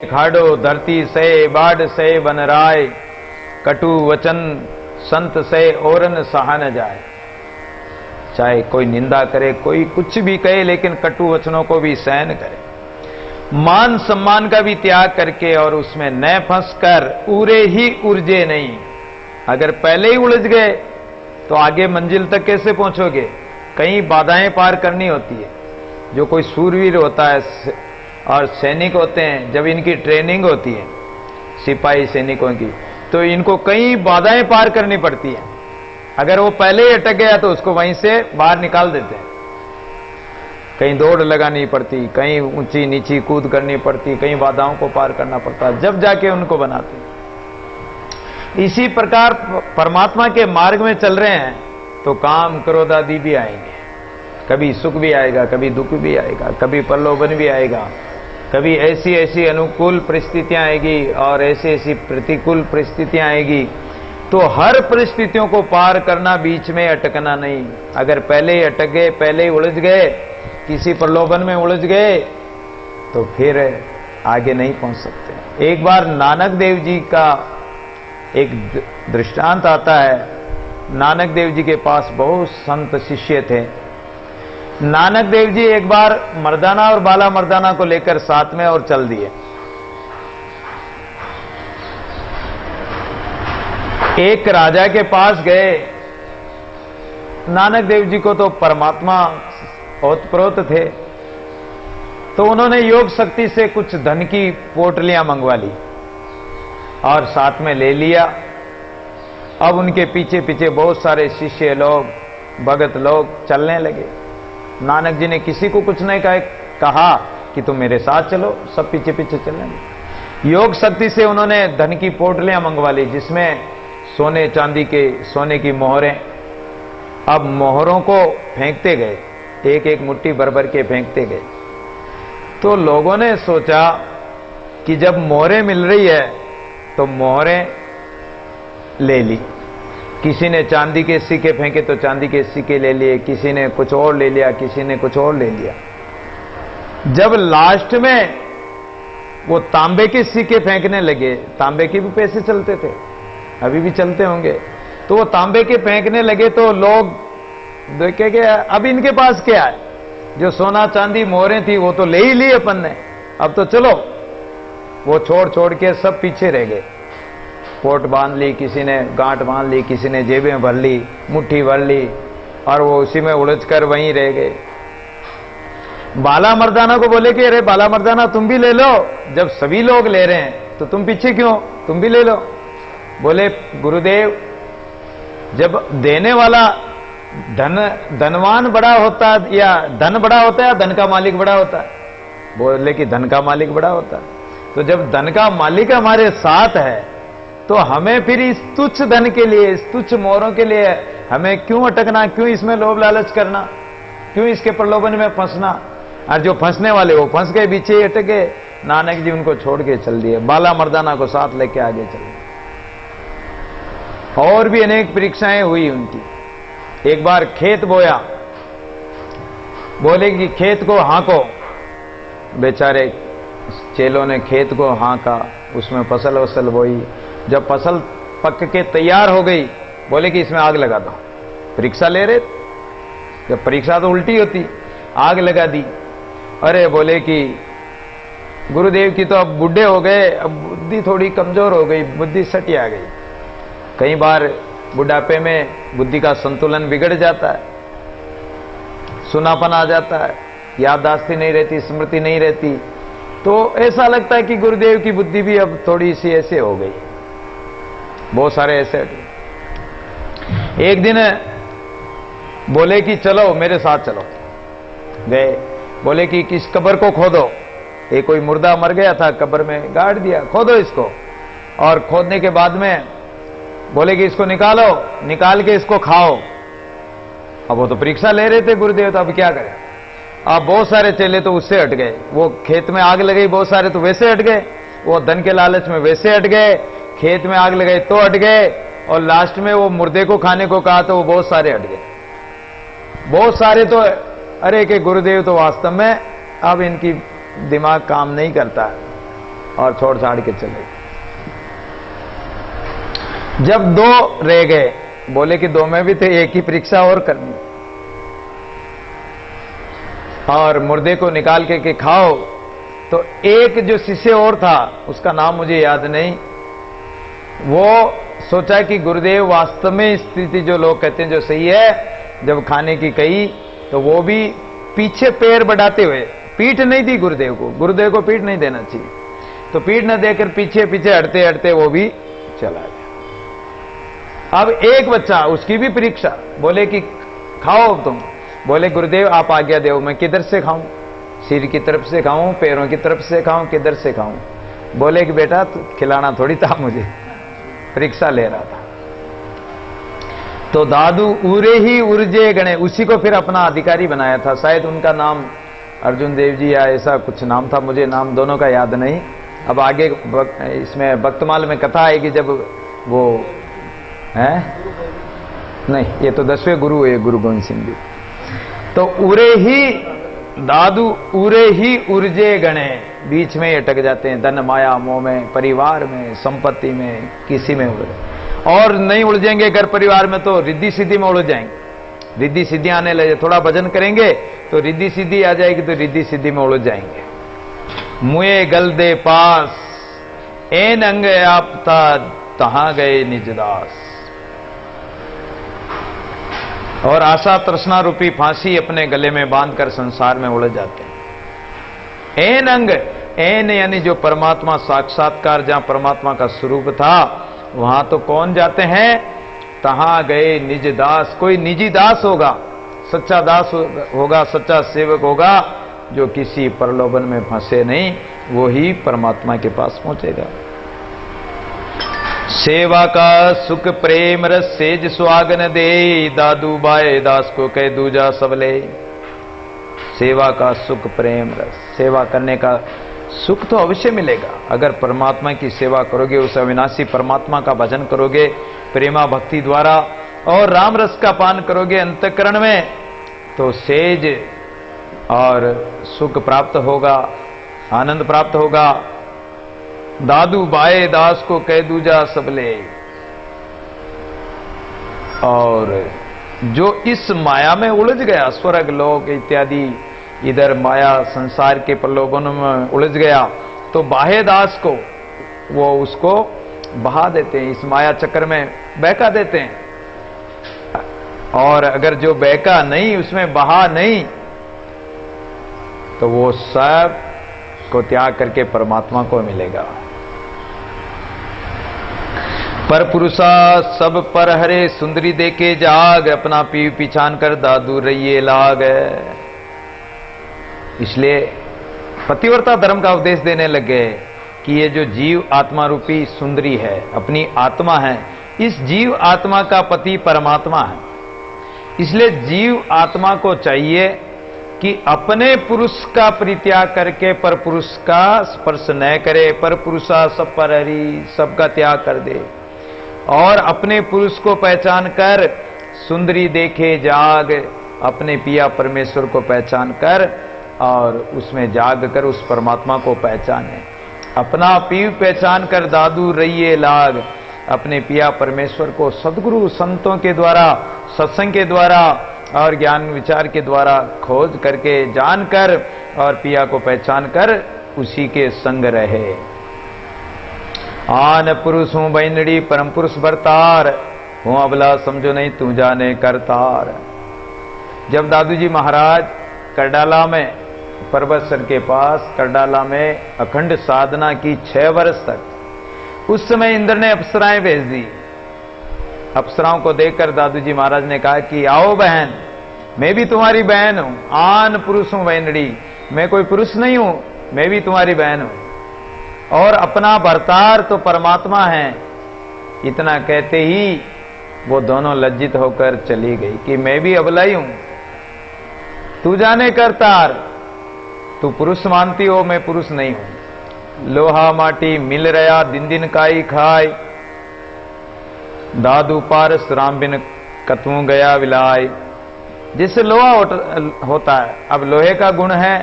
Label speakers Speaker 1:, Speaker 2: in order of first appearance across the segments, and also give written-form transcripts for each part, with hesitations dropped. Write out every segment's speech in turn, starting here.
Speaker 1: खाड़ो धरती से बाढ़ से बनराय, कटु वचन संत से औरन सहा न जाए। चाहे कोई निंदा करे, कोई कुछ भी कहे, लेकिन कटु वचनों को भी सहन करे। मान सम्मान का भी त्याग करके और उसमें न फंसकर उरे ही उर्जे नहीं। अगर पहले ही उलझ गए तो आगे मंजिल तक कैसे पहुंचोगे? कई बाधाएं पार करनी होती है। जो कोई सूरवीर होता है और सैनिक होते हैं, जब इनकी ट्रेनिंग होती है सिपाही सैनिकों की, तो इनको कई बाधाएं पार करनी पड़ती हैं। अगर वो पहले ही अटक गया तो उसको वहीं से बाहर निकाल देते हैं। कहीं दौड़ लगानी पड़ती, कहीं ऊंची नीची कूद करनी पड़ती, कहीं बाधाओं को पार करना पड़ता, जब जाके उनको बनाते हैं। इसी प्रकार परमात्मा के मार्ग में चल रहे हैं तो काम क्रोध आदि भी आएंगे। कभी सुख भी आएगा, कभी दुख भी आएगा, कभी प्रलोभन भी आएगा, कभी ऐसी ऐसी अनुकूल परिस्थितियां आएगी और ऐसी ऐसी प्रतिकूल परिस्थितियां आएगी। तो हर परिस्थितियों को पार करना, बीच में अटकना नहीं। अगर पहले ही अटक गए, पहले ही उलझ गए, किसी प्रलोभन में उलझ गए, तो फिर आगे नहीं पहुंच सकते। एक बार नानक देव जी का एक दृष्टांत आता है। नानक देव जी के पास बहुत संत शिष्य थे। नानक देव जी एक बार मर्दाना और बाला मर्दाना को लेकर साथ में और चल दिए। एक राजा के पास गए। नानक देव जी को तो परमात्मा ओतप्रोत थे, तो उन्होंने योग शक्ति से कुछ धन की पोटलियां मंगवा ली और साथ में ले लिया। अब उनके पीछे पीछे बहुत सारे शिष्य लोग, भगत लोग चलने लगे। नानक जी ने किसी को कुछ नहीं कहा कि तुम मेरे साथ चलो, सब पीछे पीछे चलने लगे। योग शक्ति से उन्होंने धन की पोटलियां मंगवा ली, जिसमें सोने चांदी के सोने की मोहरें। अब मोहरों को फेंकते गए, एक एक मुट्ठी भर भर के फेंकते गए। तो लोगों ने सोचा कि जब मोहरें मिल रही है तो मोहरें ले ली। किसी ने चांदी के सिक्के फेंके तो चांदी के सिक्के ले लिए, किसी ने कुछ और ले लिया, किसी ने कुछ और ले लिया। जब लास्ट में वो तांबे के सिक्के फेंकने लगे, तांबे के भी पैसे चलते थे, अभी भी चलते होंगे, तो वो तांबे के फेंकने लगे तो लोग देखे कि अब इनके पास क्या है? जो सोना चांदी मोहरें थी वो तो ले ही ली अपन ने, अब तो चलो। वो छोड़ छोड़ के सब पीछे रह गए। पोट बांध ली, किसी ने गांठ बांध ली, किसी ने जेबें भर ली, मुट्ठी भर ली, और वो उसी में उलझकर वहीं रह गए। बाला मर्दाना को बोले कि अरे बाला मर्दाना तुम भी ले लो, जब सभी लोग ले रहे हैं तो तुम पीछे क्यों, तुम भी ले लो। बोले गुरुदेव, जब देने वाला धनवान बड़ा होता या धन बड़ा होता है या धन का मालिक बड़ा होता है? बोले कि धन का मालिक बड़ा होता है। तो जब धन का मालिक हमारे साथ है तो हमें फिर इस तुच्छ धन के लिए, इस तुच्छ मोहरों के लिए हमें क्यों अटकना, क्यों इसमें लोभ लालच करना, क्यों इसके प्रलोभन में फंसना? और जो फंसने वाले वो फंस गए, पीछे ही अटक गए। नानक जी उनको छोड़ के चल दिए, बाला मर्दाना को साथ लेके आगे चल दिए। और भी अनेक परीक्षाएं हुई उनकी। एक बार खेत बोया, बोले कि खेत को हाँको। बेचारे चेलों ने खेत को हाँका, उसमें फसल वसल बोई। जब फसल पक के तैयार हो गई, बोले कि इसमें आग लगा दो। परीक्षा ले रहे, जब परीक्षा तो उल्टी होती, आग लगा दी। अरे बोले कि गुरुदेव की तो अब बूढ़े हो गए, अब बुद्धि थोड़ी कमजोर हो गई, बुद्धि सटी आ गई। कई बार बुढ़ापे में बुद्धि का संतुलन बिगड़ जाता है, सुनापन आ जाता है, याददाश्त नहीं रहती, स्मृति नहीं रहती, तो ऐसा लगता है कि गुरुदेव की बुद्धि भी अब थोड़ी सी ऐसे हो गई। बहुत सारे ऐसे। एक दिन बोले कि चलो मेरे साथ चलो। गए, बोले कि किस कब्र को खोदो। एक कोई मुर्दा मर गया था, कब्र में गाड़ दिया, खोदो इसको। और खोदने के बाद में बोले कि इसको निकालो, निकाल के इसको खाओ। अब वो तो परीक्षा ले रहे थे गुरुदेव, तो अब क्या करें? अब बहुत सारे चेले तो उससे हट गए। वो खेत में आग लगी, बहुत सारे तो वैसे हट गए। वो धन के लालच में वैसे हट गए, खेत में आग लगाई तो हट गए, और लास्ट में वो मुर्दे को खाने को कहा तो वो बहुत सारे हट गए। बहुत सारे तो अरे के गुरुदेव तो वास्तव में अब इनकी दिमाग काम नहीं करता, और छोड़ छाड़ के चले गए। जब 2 रह गए, बोले कि 2 में भी थे, एक ही परीक्षा और करनी, और मुर्दे को निकाल के खाओ। तो एक जो शिष्य और था, उसका नाम मुझे याद नहीं, वो सोचा कि गुरुदेव वास्तव में स्थिति जो लोग कहते हैं जो सही है, जब खाने की कही तो वो भी पीछे पैर बढ़ाते हुए, पीठ नहीं दी गुरुदेव को पीठ नहीं देना चाहिए, तो पीठ न देकर पीछे पीछे हटते हटते वो भी चला गया। अब एक बच्चा, उसकी भी परीक्षा, बोले कि खाओ तुम। बोले गुरुदेव आप आज्ञा दो, मैं किधर से खाऊं, सिर की तरफ से खाऊं, पैरों की तरफ से खाऊं, किधर से खाऊं? बोले कि बेटा खिलाना थोड़ी था मुझे, परीक्षा ले रहा था। तो दादू उरे ही उर्जे गणे, उसी को फिर अपना अधिकारी बनाया था। शायद उनका नाम अर्जुन देव जी या ऐसा कुछ नाम था, मुझे नाम दोनों का याद नहीं। अब आगे इसमें भक्तमाल में कथा आएगी, जब वो है नहीं, ये तो 10वें गुरु है गुरु गोविंद सिंह जी। तो उरे ही दादू उरे ही उर्जे गणे, बीच में अटक जाते हैं, धन माया मोह में, परिवार में, संपत्ति में, किसी में उड़, और नहीं उलझेंगे घर परिवार में तो रिद्धि सिद्धि में उलझ जाएंगे। रिद्धि सिद्धि आने लगे, थोड़ा भजन करेंगे तो रिद्धि सिद्धि आ जाएगी, तो रिद्धि सिद्धि में उलझ जाएंगे। मुए गल दे पास एन अंग आपता तहां गए निजदास, और आशा तृष्णा रूपी फांसी अपने गले में बांधकर संसार में उलझ जाते हैं। एन अंग, एन यानी जो परमात्मा साक्षात्कार, जहां परमात्मा का स्वरूप था, वहां तो कौन जाते हैं? तहां गए निज दास, कोई निजी दास होगा, सच्चा दास होगा, सच्चा सेवक होगा, जो किसी प्रलोभन में फंसे नहीं, वो ही परमात्मा के पास पहुंचेगा। सेवा का सुख प्रेम रस सेज सुहागन दे, दादू बाए दास को कह दूजा सबले। सेवा का सुख प्रेम रस, सेवा करने का सुख तो अवश्य मिलेगा अगर परमात्मा की सेवा करोगे, उस अविनाशी परमात्मा का भजन करोगे प्रेमा भक्ति द्वारा, और राम रस का पान करोगे अंतःकरण में, तो सेज और सुख प्राप्त होगा, आनंद प्राप्त होगा। दादू बाए दास को कह दूजा सबले, और जो इस माया में उलझ गया, स्वर्ग लोक इत्यादि इधर माया संसार के प्रलोभनों में उलझ गया, तो बाहे दास को वो उसको बहा देते हैं, इस माया चक्कर में बहका देते हैं। और अगर जो बहका नहीं, उसमें बहा नहीं, तो वो सब को त्याग करके परमात्मा को मिलेगा। पर पुरुषा सब पर हरे सुंदरी देके जाग, अपना पीव पिछान कर दादू रहिए लाग। इसलिए पतिव्रता धर्म का उपदेश देने लगे कि ये जो जीव आत्मा रूपी सुंदरी है, अपनी आत्मा है, इस जीव आत्मा का पति परमात्मा है। इसलिए जीव आत्मा को चाहिए कि अपने पुरुष का परित्याग करके पर पुरुष का स्पर्श न करे, पर पुरुषा सब पर हरि, सबका त्याग कर दे, और अपने पुरुष को पहचान कर सुंदरी देखे जाग, अपने पिया परमेश्वर को पहचान कर और उसमें जाग कर उस परमात्मा को पहचाने। अपना पीव पहचान कर दादू रहिए लाग, अपने पिया परमेश्वर को सद्गुरु संतों के द्वारा, सत्संग के द्वारा और ज्ञान विचार के द्वारा खोज करके जानकर और पिया को पहचान कर उसी के संग रहे। आन पुरुष हूं बैनड़ी परम पुरुष भरतार, हूं अबला समझो नहीं तू जाने करतार। जब दादू जी महाराज करडाला में, पर्वत सर के पास करडाला में अखंड साधना की 6 वर्ष तक, उस समय इंद्र ने अप्सराएं भेज दी। अप्सराओं को देखकर दादू जी महाराज ने कहा कि आओ बहन, मैं भी तुम्हारी बहन हूं। आन पुरुष हूं बैनड़ी, मैं कोई पुरुष नहीं हूं, मैं भी तुम्हारी बहन हूं, और अपना भरतार तो परमात्मा है। इतना कहते ही वो दोनों लज्जित होकर चली गई कि मैं भी अबला ही हूं, तू जाने करतार, तू पुरुष मानती हो, मैं पुरुष नहीं हूं। लोहा माटी मिल रहा दिन दिन काई खाए, दादू पारस राम बिन कतू गया विलाय। जिससे लोहा होता है, अब लोहे का गुण है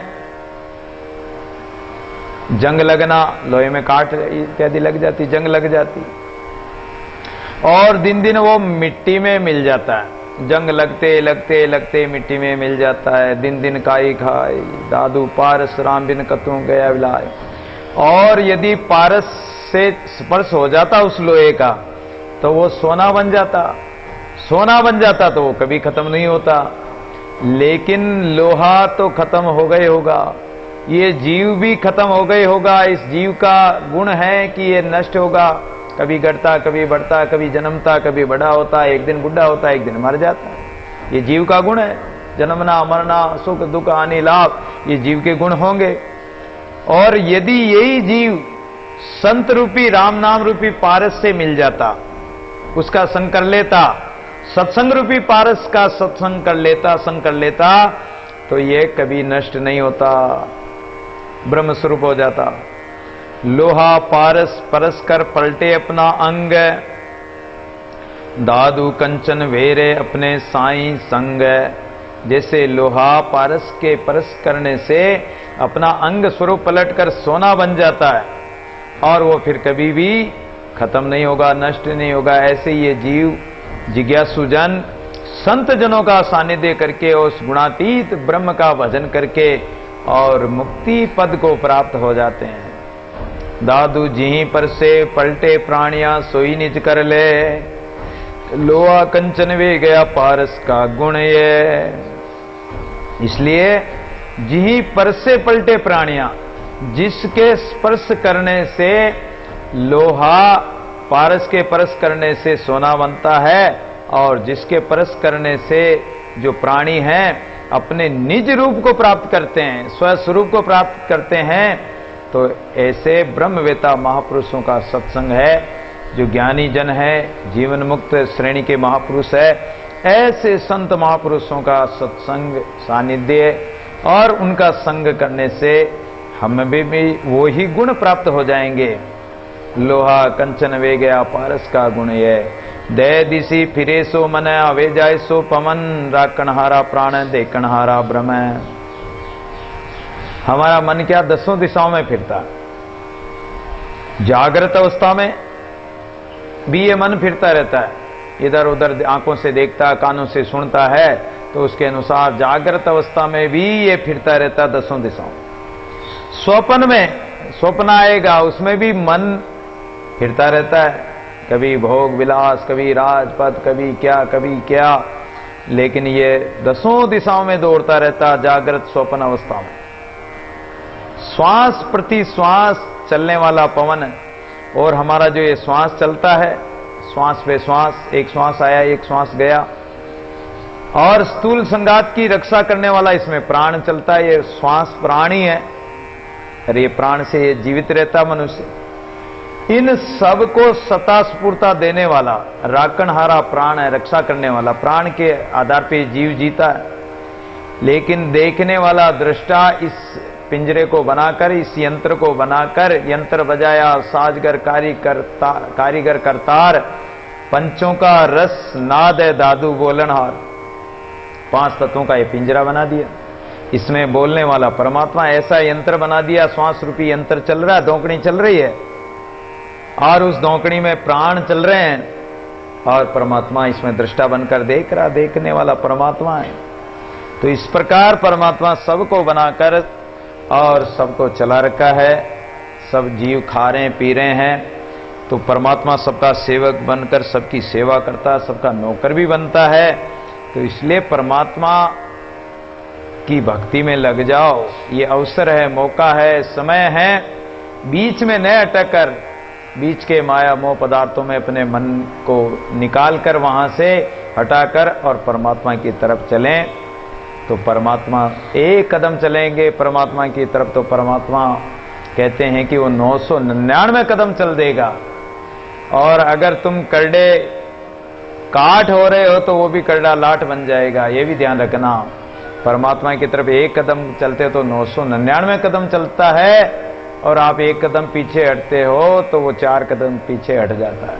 Speaker 1: जंग लगना, लोहे में काट इत्यादि लग जाती, जंग लग जाती, और दिन दिन वो मिट्टी में मिल जाता है। जंग लगते लगते लगते मिट्टी में मिल जाता है। दिन दिन काई खाई दादू पारस राम बिन कतू गया विलाय। और यदि पारस से स्पर्श हो जाता उस लोहे का तो वो सोना बन जाता, सोना बन जाता तो वो कभी खत्म नहीं होता। लेकिन लोहा तो खत्म हो गए होगा, ये जीव भी खत्म हो गए होगा। इस जीव का गुण है कि ये नष्ट होगा, कभी घटता कभी बढ़ता, कभी जन्मता कभी बड़ा होता, एक दिन बुढ़ा होता एक दिन मर जाता है। ये जीव का गुण है, जन्मना मरना सुख दुख हानि लाभ, ये जीव के गुण होंगे। और यदि यही जीव संत रूपी राम नाम रूपी पारस से मिल जाता, उसका संग कर लेता, सत्संग रूपी पारस का सत्संग कर लेता, संग कर लेता, तो ये कभी नष्ट नहीं होता, ब्रह्म स्वरूप हो जाता। लोहा पारस परस्कर पलटे अपना अंग, दादू कंचन वेरे अपने साईं संग। जैसे लोहा पारस के परस करने से अपना अंग स्वरूप पलटकर सोना बन जाता है और वो फिर कभी भी खत्म नहीं होगा, नष्ट नहीं होगा। ऐसे ये जीव जिज्ञासु जन संत जनों का सानिध्य करके उस गुणातीत ब्रह्म का भजन करके और मुक्ति पद को प्राप्त हो जाते हैं। दादू जी पर से पलटे प्राणिया सोई निज कर ले, लोहा कंचन वे गया पारस का गुण ये। इसलिए जी पर से पलटे प्राणिया, जिसके स्पर्श करने से लोहा पारस के परस करने से सोना बनता है, और जिसके परस करने से जो प्राणी हैं अपने निज रूप को प्राप्त करते हैं, स्वस्वरूप को प्राप्त करते हैं। तो ऐसे ब्रह्मवेता महापुरुषों का सत्संग है, जो ज्ञानी जन है, जीवन मुक्त श्रेणी के महापुरुष है, ऐसे संत महापुरुषों का सत्संग सानिध्य और उनका संग करने से हमें भी वो ही गुण प्राप्त हो जाएंगे। लोहा कंचन वे गया पारस का गुण ये, दे दिशी फिरे सो मन अवे जाय सो पवन, राकणहारा प्राण देखणहारा ब्रह्म। हमारा मन क्या दसों दिशाओं में फिरता, जागृत अवस्था में भी ये मन फिरता रहता है, इधर उधर आंखों से देखता, कानों से सुनता है, तो उसके अनुसार जागृत अवस्था में भी ये फिरता रहता दसों दिशाओं। स्वप्न में स्वप्न आएगा, उसमें भी मन फिरता रहता है, कभी भोग विलास, कभी राजपद, कभी क्या, लेकिन ये दसों दिशाओं में दौड़ता रहता जागृत स्वप्न अवस्था में। श्वास प्रति श्वास चलने वाला पवन है, और हमारा जो ये श्वास चलता है, श्वास पे श्वास, एक श्वास आया एक श्वास गया, और स्थूल संघात की रक्षा करने वाला इसमें प्राण चलता है। ये श्वास प्राणी है, और ये प्राण से ये जीवित रहता मनुष्य। इन सब को सत्ता स्फूर्ता देने वाला राकणहारा प्राण है, रक्षा करने वाला। प्राण के आधार पे जीव जीता है, लेकिन देखने वाला दृष्टा इस पिंजरे को बनाकर, इस यंत्र को बनाकर, यंत्र बजाया साजगर कारीगर करतार, पंचों का रस नाद है दादू बोलनहार। 5 तत्वों का ये पिंजरा बना दिया, इसमें बोलने वाला परमात्मा। ऐसा यंत्र बना दिया, श्वास रूपी यंत्र चल रहा है, दौकड़ी चल रही है, और उस दौकड़ी में प्राण चल रहे हैं, और परमात्मा इसमें दृष्टा बनकर देख रहा, देखने वाला परमात्मा है। तो इस प्रकार परमात्मा सबको बनाकर और सबको चला रखा है, सब जीव खा रहे हैं पी रहे हैं। तो परमात्मा सबका सेवक बनकर सबकी सेवा करता है, सबका नौकर भी बनता है। तो इसलिए परमात्मा की भक्ति में लग जाओ, ये अवसर है, मौका है, समय है। बीच में न अटक कर, बीच के माया मोह पदार्थों में अपने मन को निकाल कर, वहां से हटाकर और परमात्मा की तरफ चलें। तो परमात्मा एक कदम चलेंगे परमात्मा की तरफ, तो परमात्मा कहते हैं कि वो 999 कदम चल देगा। और अगर तुम करड़े काठ हो रहे हो तो वो भी करड़ा लाठ बन जाएगा, ये भी ध्यान रखना। परमात्मा की तरफ एक कदम चलते तो 999 कदम चलता है, और आप एक कदम पीछे हटते हो तो वो 4 कदम पीछे हट जाता है।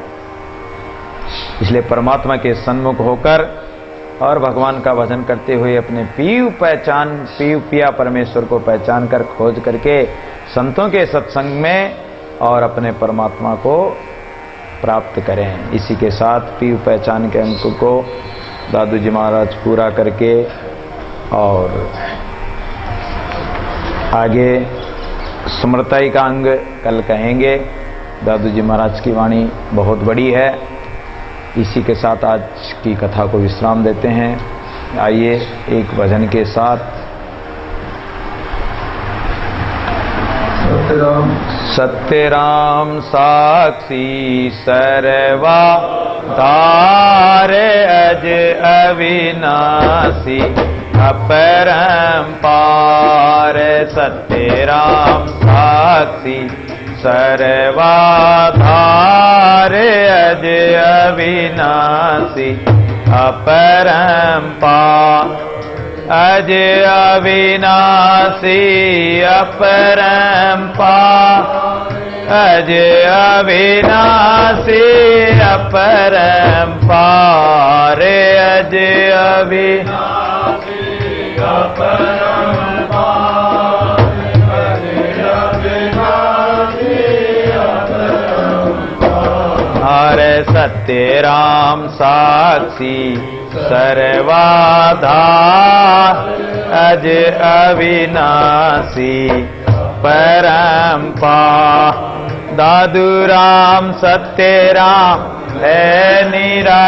Speaker 1: इसलिए परमात्मा के सन्मुख होकर और भगवान का भजन करते हुए अपने पिया परमेश्वर को पहचान कर खोज करके संतों के सत्संग में और अपने परमात्मा को प्राप्त करें। इसी के साथ पीयू पहचान के अंक को दादू जी महाराज पूरा करके और आगे स्मृति का अंग कल कहेंगे। दादू जी महाराज की वाणी बहुत बड़ी है। इसी के साथ आज की कथा को विश्राम देते हैं। आइए एक भजन के साथ। सत्य राम साक्षी सर्वा धार अज अविनाशी अपरंपार। सत्य राम साक्षी सर्वाधार अज अविनाशी अपरंपार। अज अविनाशी अपरंपार। अज अविनाशी अपरंपार। अज अविनाशी अपरंपार। हरे सत्य राम साक्षी सर्वाधार अज अविनाशी परंपार। दादू राम सत्य राम है निरा